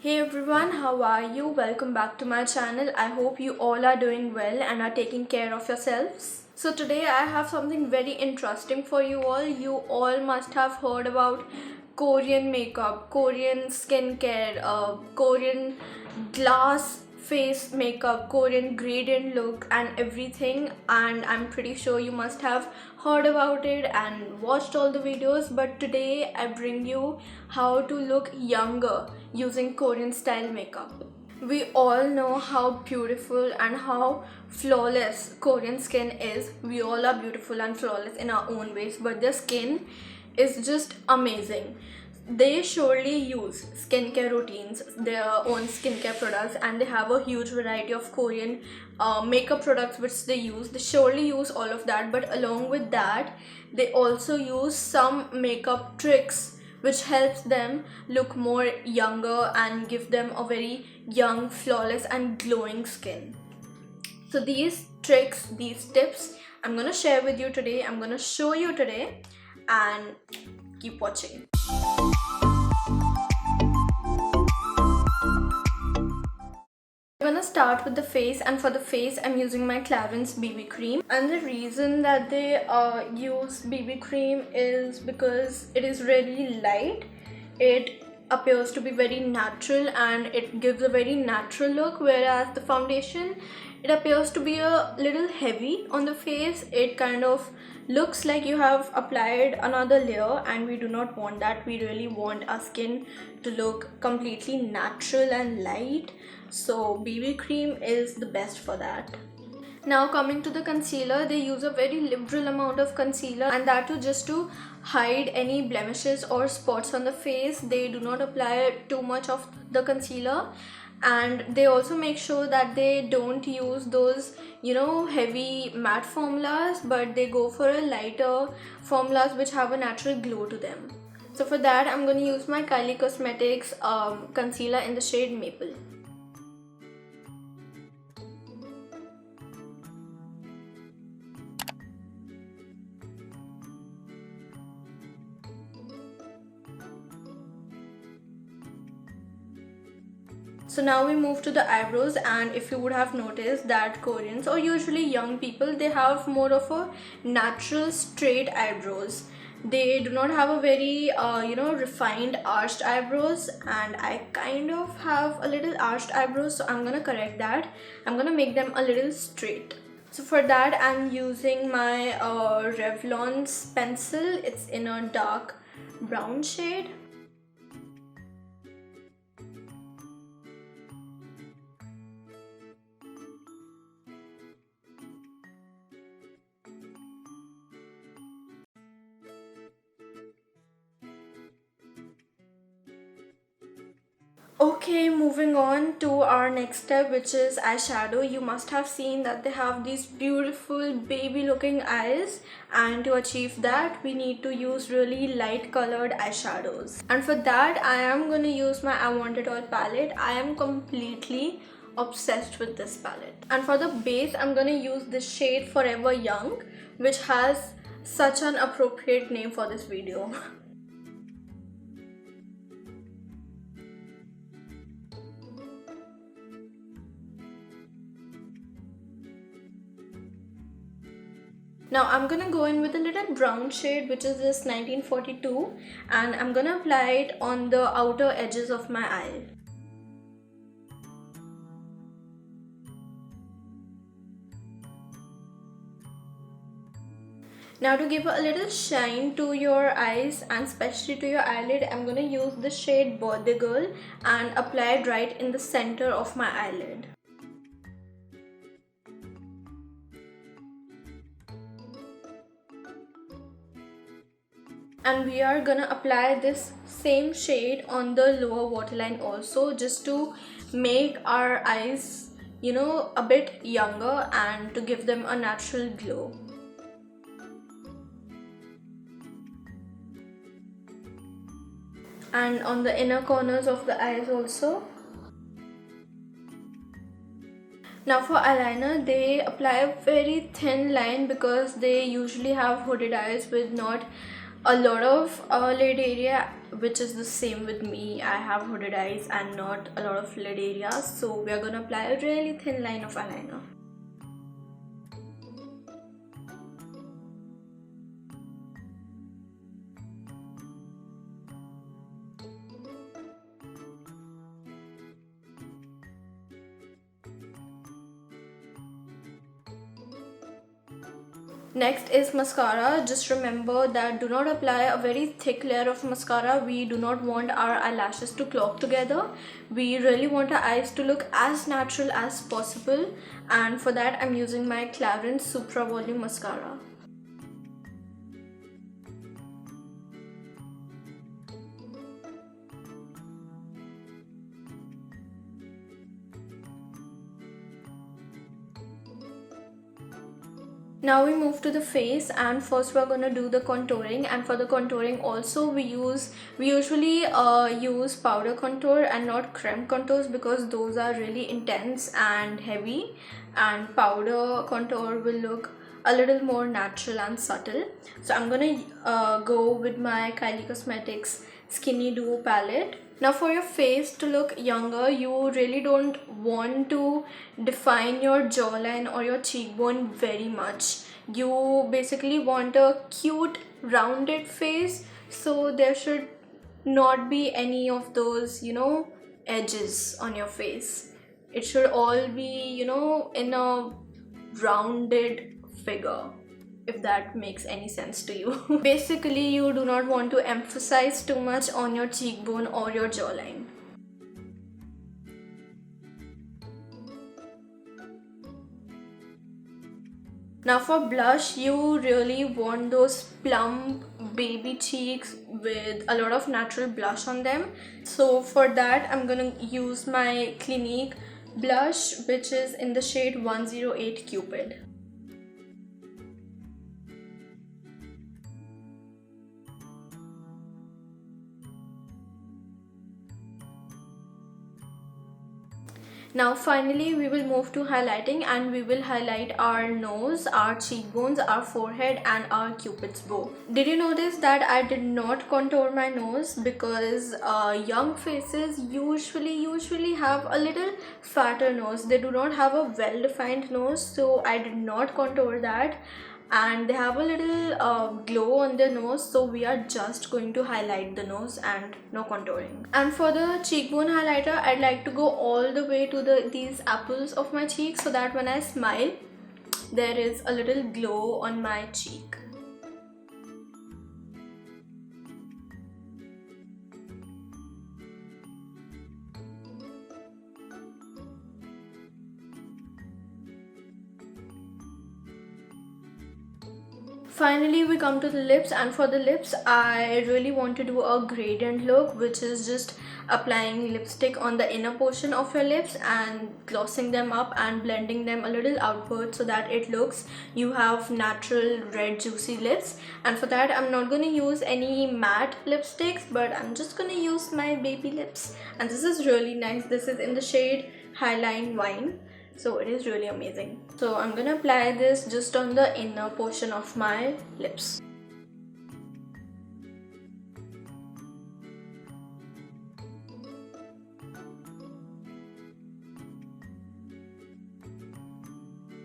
Hey everyone, how are you? Welcome back to my channel. I hope you all are doing well and are taking care of yourselves. So today I have something very interesting for you all. You all must have heard about Korean makeup, Korean skincare, Korean glass face makeup, Korean gradient look and everything, and I'm pretty sure you must have heard about it and watched all the videos. But today I bring you how to look younger using Korean style makeup. We all know how beautiful and how flawless Korean skin is. We all are beautiful and flawless in our own ways, but their skin is just amazing. They surely use skincare routines, their own skincare products, and they have a huge variety of Korean makeup products which they use. They surely use all of that, but along with that, they also use some makeup tricks which helps them look more younger and give them a very young, flawless, and glowing skin. So these tricks, these tips, I'm gonna share with you today. I'm gonna show you today, and keep watching. I'm gonna start with the face, and for the face I'm using my Clarins BB cream. And the reason that they use BB cream is because it is really light. It appears to be very natural and it gives a very natural look, whereas the foundation, it appears to be a little heavy on the face. It kind of looks like you have applied another layer, and we do not want that. We really want our skin to look completely natural and light, so BB cream is the best for that. Now coming to the concealer, they use a very liberal amount of concealer, and that too just to hide any blemishes or spots on the face. They do not apply too much of the concealer, and they also make sure that they don't use those heavy matte formulas, but they go for a lighter formulas which have a natural glow to them. So for that I'm going to use my Kylie Cosmetics concealer in the shade Maple. So now we move to the eyebrows, and if you would have noticed that Koreans, or usually young people, they have more of a natural straight eyebrows. They do not have a very refined arched eyebrows, and I kind of have a little arched eyebrows, so I'm gonna correct that. I'm gonna make them a little straight. So for that I'm using my Revlon's pencil. It's in a dark brown shade. Okay, moving on to our next step, which is eyeshadow. You must have seen that they have these beautiful baby looking eyes, and to achieve that we need to use really light colored eyeshadows. And for that I am going to use my I Want It All palette. I am completely obsessed with this palette. And for the base I'm going to use this shade Forever Young, which has such an appropriate name for this video. Now I'm gonna go in with a little brown shade, which is this 1942, and I'm gonna apply it on the outer edges of my eye. Now to give a little shine to your eyes and especially to your eyelid, I'm gonna use the shade Birthday Girl and apply it right in the center of my eyelid. And we are gonna apply this same shade on the lower waterline also, just to make our eyes a bit younger and to give them a natural glow. And on the inner corners of the eyes also. Now for eyeliner, they apply a very thin line because they usually have hooded eyes with not a lot of lid area, which is the same with me. I have hooded eyes and not a lot of lid area, so we are gonna apply a really thin line of eyeliner. Next is mascara. Just remember that do not apply a very thick layer of mascara. We do not want our eyelashes to clog together. We really want our eyes to look as natural as possible, and for that I'm using my Clarins Supra Volume Mascara. Now we move to the face, and first we're gonna do the contouring. And for the contouring also we usually use powder contour and not creme contours, because those are really intense and heavy, and powder contour will look a little more natural and subtle. So I'm gonna go with my Kylie Cosmetics Skinny Duo palette. Now for your face to look younger, you really don't want to define your jawline or your cheekbone very much. You basically want a cute rounded face, so there should not be any of those, edges on your face. It should all be, in a rounded figure, if that makes any sense to you. Basically, you do not want to emphasize too much on your cheekbone or your jawline. Now for blush, you really want those plump baby cheeks with a lot of natural blush on them. So for that, I'm gonna use my Clinique blush, which is in the shade 108 Cupid. Now finally we will move to highlighting, and we will highlight our nose, our cheekbones, our forehead and our cupid's bow. Did you notice that I did not contour my nose? Because young faces usually have a little fatter nose. They do not have a well-defined nose, so I did not contour that. And they have a little glow on their nose, so we are just going to highlight the nose and no contouring. And for the cheekbone highlighter, I'd like to go all the way to these apples of my cheek, so that when I smile there is a little glow on my cheek. Finally we come to the lips, and for the lips I really want to do a gradient look, which is just applying lipstick on the inner portion of your lips and glossing them up and blending them a little outward, so that it looks you have natural red juicy lips. And for that I'm not going to use any matte lipsticks, but I'm just going to use my baby lips, and this is really nice. This is in the shade Highline Wine, so it is really amazing. So I'm gonna apply this just on the inner portion of my lips.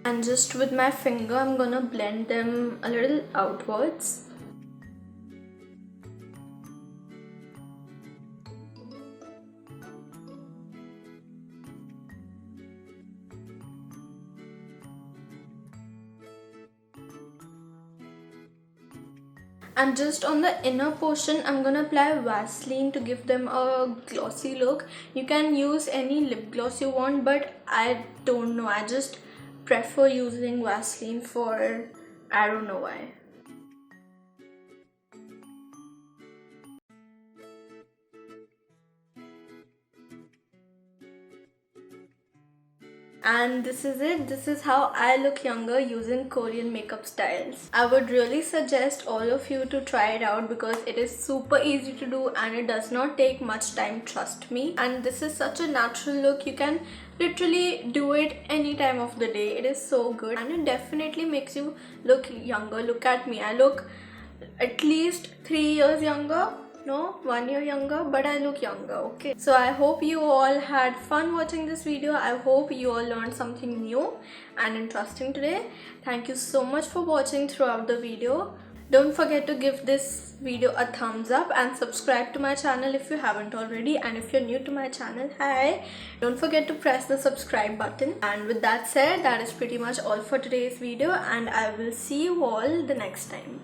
And just with my finger I'm gonna blend them a little outwards. And just on the inner portion I'm gonna apply Vaseline to give them a glossy look. You can use any lip gloss you want, but I don't know, I just prefer using Vaseline for, I don't know why. And this is it. This is how I look younger using Korean makeup styles. I would really suggest all of you to try it out, because it is super easy to do and it does not take much time, trust me. And this is such a natural look. You can literally do it any time of the day. It is so good and it definitely makes you look younger. Look at me, I look at least 3 years younger. No, 1 year younger, but I look younger, okay? So I hope you all had fun watching this video. I hope you all learned something new and interesting today. Thank you so much for watching throughout the video. Don't forget to give this video a thumbs up and subscribe to my channel if you haven't already. And if you're new to my channel, hi! Don't forget to press the subscribe button. And with that said, that is pretty much all for today's video, and I will see you all the next time.